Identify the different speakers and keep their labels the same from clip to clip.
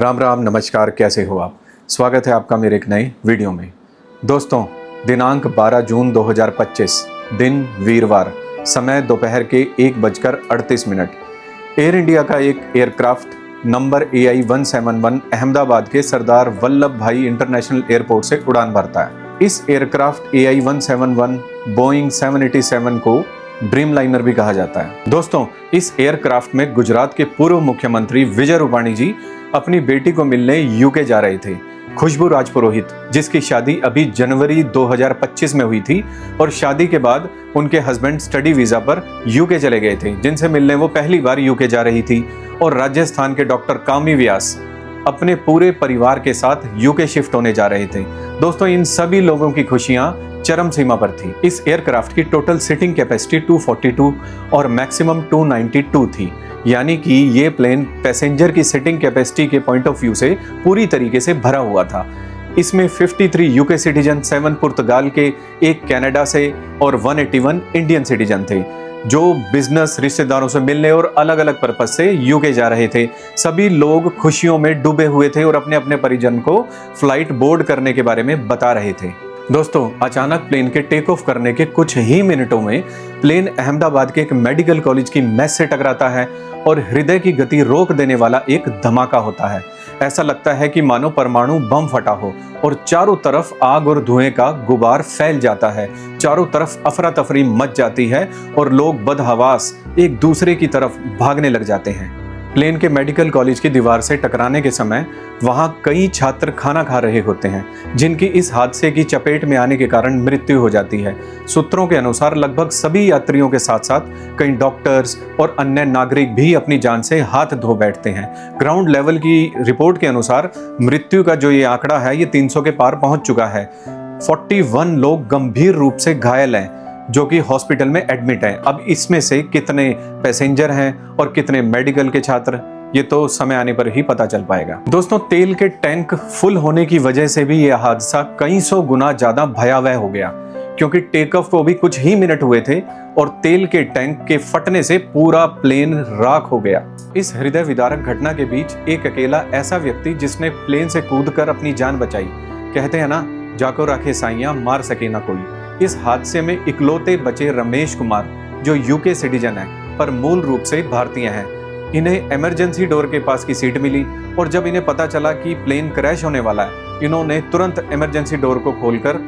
Speaker 1: राम राम, नमस्कार। कैसे हो आप? स्वागत है आपका मेरे एक नए वीडियो में। दोस्तों, दिनांक 12 जून 2025, दिन वीरवार, समय दोपहर के 1:38। एयर इंडिया का एक एयरक्राफ्ट नंबर AI 171 अहमदाबाद के सरदार वल्लभ भाई इंटरनेशनल एयरपोर्ट से उड़ान भरता है। इस एयरक्राफ्ट AI 171 बोइंग 787 को ड्रीम लाइनर भी कहा जाता है। दोस्तों, इस एयरक्राफ्ट में गुजरात के पूर्व मुख्यमंत्री विजय रूपाणी जी अपनी बेटी को मिलने यूके जा रहे थे, खुशबू राजपुरोहित, जिसकी शादी अभी जनवरी 2025 में हुई थी और शादी के बाद उनके हस्बैंड स्टडी वीजा पर यूके चले गए थे, जिनसे मिलने वो पहली बार यूके जा रही थी। और राजस्थान के डॉक्टर कामी व्यास अपने पूरे परिवार के साथ यूके शिफ्ट होने जा रहे थे। दोस्तों, इन सभी लोगों की खुशियां चरम सीमा पर थी। इस एयरक्राफ्ट की टोटल सीटिंग कैपेसिटी 242 और मैक्सिमम 292 थी, यानी कि ये प्लेन पैसेंजर की सीटिंग कैपेसिटी के पॉइंट ऑफ व्यू से पूरी तरीके से भरा हुआ था। इसमें 53 यूके सिटीजन, 7 पुर्तगाल के, 1 कनाडा से और 181 इंडियन सिटीजन थे, जो बिजनेस, रिश्तेदारों से मिलने और अलग अलग पर्पज से यूके जा रहे थे। सभी लोग खुशियों में डूबे हुए थे और अपने अपने परिजन को फ्लाइट बोर्ड करने के बारे में बता रहे थे। दोस्तों, अचानक प्लेन के टेक ऑफ करने के कुछ ही मिनटों में प्लेन अहमदाबाद के एक मेडिकल कॉलेज की मेस से टकराता है और हृदय की गति रोक देने वाला एक धमाका होता है। ऐसा लगता है कि मानो परमाणु बम फटा हो और चारों तरफ आग और धुएं का गुबार फैल जाता है। चारों तरफ अफरा तफरी मच जाती है और लोग बदहवास एक दूसरे की तरफ भागने लग जाते हैं। प्लेन के मेडिकल कॉलेज की दीवार से टकराने के समय वहां कई छात्र खाना खा रहे होते हैं, जिनकी इस हादसे की चपेट में आने के कारण मृत्यु हो जाती है। सूत्रों के अनुसार लगभग सभी यात्रियों के साथ साथ कई डॉक्टर्स और अन्य नागरिक भी अपनी जान से हाथ धो बैठते हैं। ग्राउंड लेवल की रिपोर्ट के अनुसार मृत्यु का जो ये आंकड़ा है, ये 300 के पार पहुंच चुका है। 41 लोग गंभीर रूप से घायल हैं, जो कि हॉस्पिटल में एडमिट हैं। अब इसमें से कितने पैसेंजर हैं और कितने मेडिकल के छात्र, ये तो समय आने पर ही पता चल पाएगा। दोस्तों, तेल के टैंक फुल होने की वजह से भी यह हादसा कई सौ गुना ज्यादा भयावह हो गया, क्योंकि टेक ऑफ को भी कुछ ही मिनट हुए थे और तेल के टैंक के फटने से पूरा प्लेन राख हो गया। इस हृदय विदारक घटना के बीच एक अकेला ऐसा व्यक्ति जिसने प्लेन से कूदकर अपनी जान बचाई। कहते हैं ना, जाको राखे साइयां, मार सके ना कोई। इस हादसे में इकलौते बचे रमेश कुमार, जो यूके सिटीजन है पर मूल रूप से भारतीय हैं। इन्हें इमरजेंसी डोर के पास की सीट मिली और जब इन्हें पता चला कि प्लेन क्रैश होने वाला है, इन्होंने तुरंत इमरजेंसी डोर को खोलकर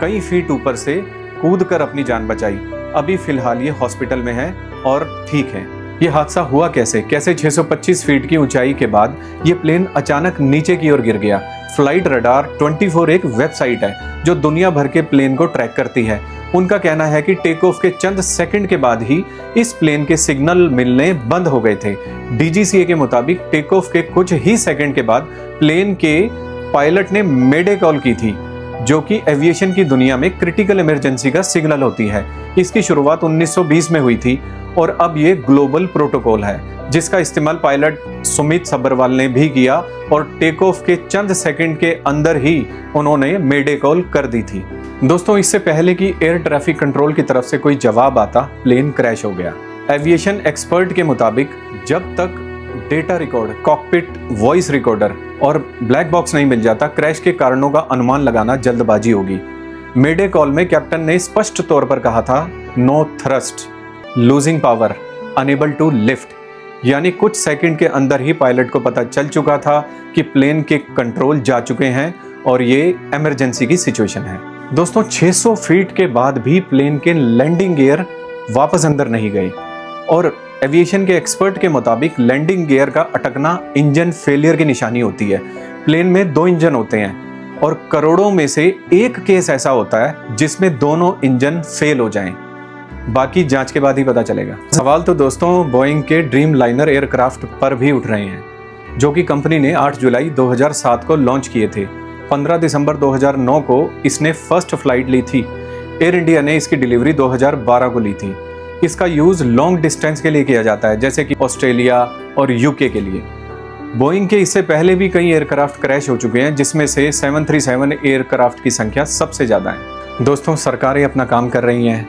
Speaker 1: कई फीट ऊपर से कूदकर अपनी जान बचाई। अभी फिलहाल ये हॉस्पिटल में है और ठीक है। ये हादसा हुआ कैसे 625 फीट की ऊंचाई के बाद ये प्लेन अचानक नीचे की ओर गिर गया। फ्लाइट रडार 24 एक वेबसाइट है जो दुनिया भर के प्लेन को ट्रैक करती है। उनका कहना है कि टेक ऑफ के चंद सेकंड के बाद ही इस प्लेन के सिग्नल मिलने बंद हो गए थे। DGCA के मुताबिक टेक ऑफ के कुछ ही सेकंड के बाद प्लेन के पायलट ने मेडे कॉल की थी, जो कि एविएशन की दुनिया में क्रिटिकल इमरजेंसी का सिग्नल होती है। इसकी शुरुआत 1920 में हुई थी और अब ये ग्लोबल प्रोटोकॉल है, जिसका इस्तेमाल पायलट सुमित सब्बरवाल ने भी किया और टेक ऑफ के चंद सेकंड के अंदर ही उन्होंने मेडे कॉल कर दी थी। दोस्तों, इससे पहले कि एयर ट्रैफिक कंट्रोल की तरफ से कोई जवाब आता, प्लेन क्रैश हो गया। एविएशन एक्सपर्ट के मुताबिक जब तक data record, cockpit voice recorder और ब्लैक बॉक्स नहीं मिल जाता, क्रैश के कारणों का अनुमान लगाना जल्दबाजी होगी। मेडे कॉल में कैप्टन ने स्पष्ट तौर पर कहा था, no thrust, losing power, unable to lift, यानी कुछ सेकंड के अंदर ही पायलट को पता चल चुका था कि प्लेन के कंट्रोल जा चुके हैं और ये इमरजेंसी की सिचुएशन है। दोस्तों, 600 फीट के बाद भी प्लेन के लैंडिंग गियर वापस अंदर नहीं गए और एविएशन के एक्सपर्ट के मुताबिक लैंडिंग गियर का अटकना इंजन फेलियर की निशानी होती है। प्लेन में 2 इंजन होते हैं और करोड़ों में से एक केस ऐसा होता है जिसमें दोनों इंजन फेल हो जाएं। बाकी जांच के बाद ही पता चलेगा। सवाल तो दोस्तों बोइंग के ड्रीम लाइनर एयरक्राफ्ट पर भी उठ रहे हैं, जो कि कंपनी ने 8 जुलाई 2007 को लॉन्च किए थे। 15 दिसंबर 2009 को इसने फर्स्ट फ्लाइट ली थी। एयर इंडिया ने इसकी डिलीवरी 2012 को ली थी। इसका यूज लॉन्ग डिस्टेंस के लिए किया जाता है, जैसे कि ऑस्ट्रेलिया और यूके के लिए। बोइंग के इससे पहले भी कई एयरक्राफ्ट क्रैश हो चुके हैं, जिसमें से 737 एयरक्राफ्ट की संख्या सबसे ज्यादा है। दोस्तों, सरकारें अपना काम कर रही हैं,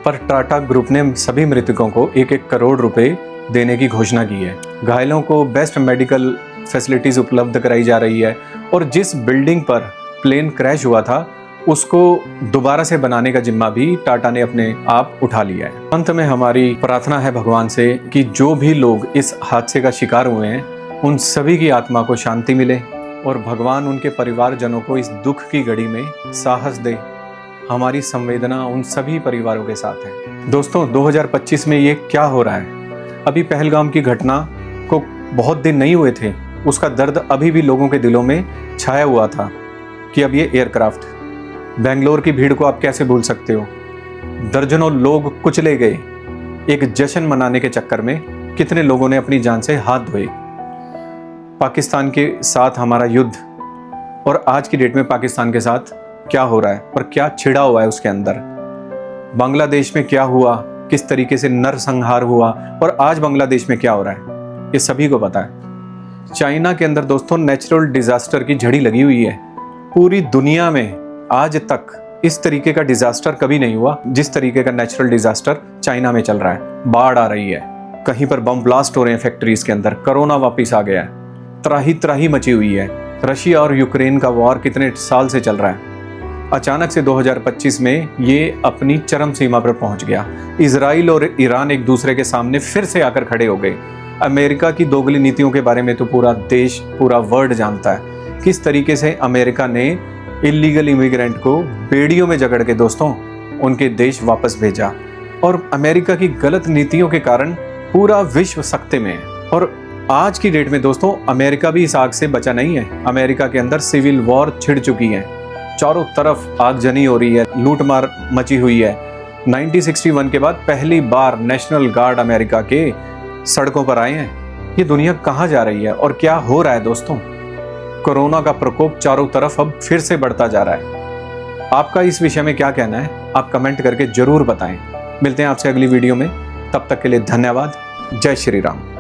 Speaker 1: पर टाटा ग्रुप ने सभी मृतकों को 1-1 करोड़ रुपए देने की घोषणा की है। घायलों को बेस्ट मेडिकल फैसिलिटीज़ उपलब्ध कराई जा रही है और जिस बिल्डिंग पर प्लेन क्रैश हुआ था उसको दोबारा से बनाने का जिम्मा भी टाटा ने अपने आप उठा लिया है। अंत में हमारी प्रार्थना है भगवान से कि जो भी लोग इस हादसे का शिकार हुए हैं उन सभी की आत्मा को शांति मिले और भगवान उनके परिवारजनों को इस दुख की घड़ी में साहस दे। हमारी संवेदना उन सभी परिवारों के साथ है। दोस्तों 2025 में ये क्या हो रहा है? अभी पहलगाम की घटना को बहुत दिन नहीं हुए थे, उसका दर्द अभी भी लोगों के दिलों में छाया हुआ था कि अब ये एयरक्राफ्ट। बेंगलोर की भीड़ को आप कैसे भूल सकते हो? दर्जनों लोग कुचले गए। एक जश्न मनाने के चक्कर में कितने लोगों ने अपनी जान से हाथ धोए। पाकिस्तान के साथ हमारा युद्ध और आज की डेट में पाकिस्तान के साथ क्या हो रहा है और क्या छिड़ा हुआ है उसके अंदर। बांग्लादेश में क्या हुआ, किस तरीके से नरसंहार हुआ और आज बांग्लादेश में क्या हो रहा है, ये सभी को पता है। चाइना के अंदर दोस्तों नेचुरल डिजास्टर की झड़ी लगी हुई है। पूरी दुनिया में आज तक इस तरीके का डिजास्टर कभी नहीं हुआ जिस तरीके का नेचुरल डिजास्टर चाइना में चल रहा है। बाढ़ आ रही है, कहीं पर बम ब्लास्ट हो रहे हैं फैक्ट्रीज के अंदर, कोरोना वापिस आ गया है, त्राही त्राही मची हुई है। रशिया और यूक्रेन का वॉर कितने साल से चल रहा है, अचानक से 2025 में ये अपनी चरम सीमा पर पहुंच गया। इजराइल और ईरान एक दूसरे के सामने फिर से आकर खड़े हो गए। अमेरिका की दोगली नीतियों के बारे में तो पूरा देश, पूरा वर्ल्ड जानता है किस तरीके से अमेरिका ने इलीगल इमिग्रेंट को बेड़ियों में जकड़ के दोस्तों उनके देश वापस भेजा। और अमेरिका की गलत नीतियों के कारण पूरा विश्व सकते में है। और आज की डेट में दोस्तों अमेरिका भी इस आग से बचा नहीं है। अमेरिका के अंदर सिविल वॉर छिड़ चुकी है, चारों तरफ आगजनी हो रही है, लूटमार मची हुई है। 1961 के बाद पहली बार नेशनल गार्ड अमेरिका के सड़कों पर आए हैं। ये दुनिया कहाँ जा रही है और क्या हो रहा है दोस्तों? कोरोना का प्रकोप चारों तरफ अब फिर से बढ़ता जा रहा है। आपका इस विषय में क्या कहना है? आप कमेंट करके जरूर बताएं। मिलते हैं आपसे अगली वीडियो में, तब तक के लिए धन्यवाद। जय श्री राम।